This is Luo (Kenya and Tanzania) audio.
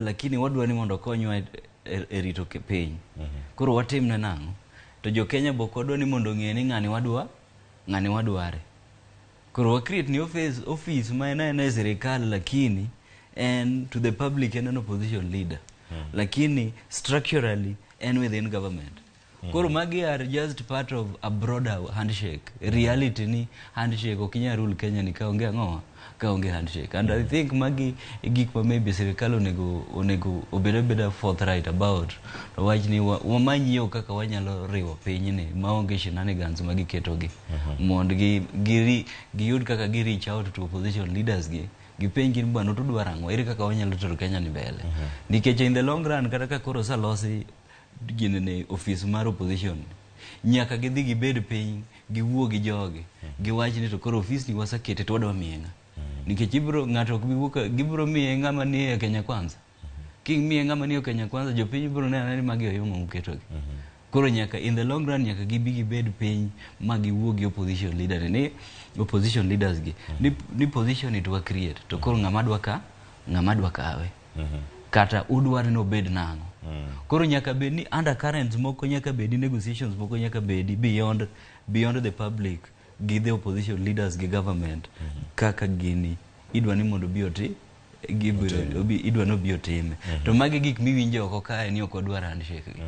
lakini wadwa ni mondo konywa e rito piny. Koro watimne nang'o? To jo Kenya bok wadwa ni mondo ng'e ni ng'ani wadware. Koro wa create ni office ma en sirkal, lakini and to the public and an opposition leader. Lakini structurally and within government. Koro magi are just part of a broader handshake. Reality ni handshake okinya rule Kenya ni kaonge ang'owa kaonge handshake. And I think magi gik ma maybe sirkal onego obeda forthright about. Wach ni wamanyi yo kaka wanyalo riwo piny ni maonge shenanigans magi ketogi. Mond giyud kaka gi reach out to opposition leaders gi. Gipenji ni bwana tudwaro ang'o, ere kaka wanyalo tero Kenya ni mbele. Nikech in the long run kata ka koro salosi ginene office mar opposition, nyaka gidhi gibed piny, giwuo gi jogi, giwach ni to koro office ni wasakete to wadwa miye ng'a. Nikech ng'ato ok biwuok, gibiro miye ng'ama ni e Kenya Kwanza. King miye ng'ama ni e Kenya Kwanza, jopiny biro neno ni magi oyuma muketogi. Koro nyaka in the long run nyaka gibed piny ma giwuo gi opposition leader ni opposition leaders gi ni position it wa create to koro ng'ama dwa kawe. Kata udwar no bed nang'o. Koro nyaka bed ni undercurrents moko, nyaka bed ni negotiations moko, nyaka bed beyond the public gi the opposition leaders gi government. Kaka gini idwa ni mondo bioti idwa no biotime. To magi gik miwinjo oko kae ni ok odwar handshake gi.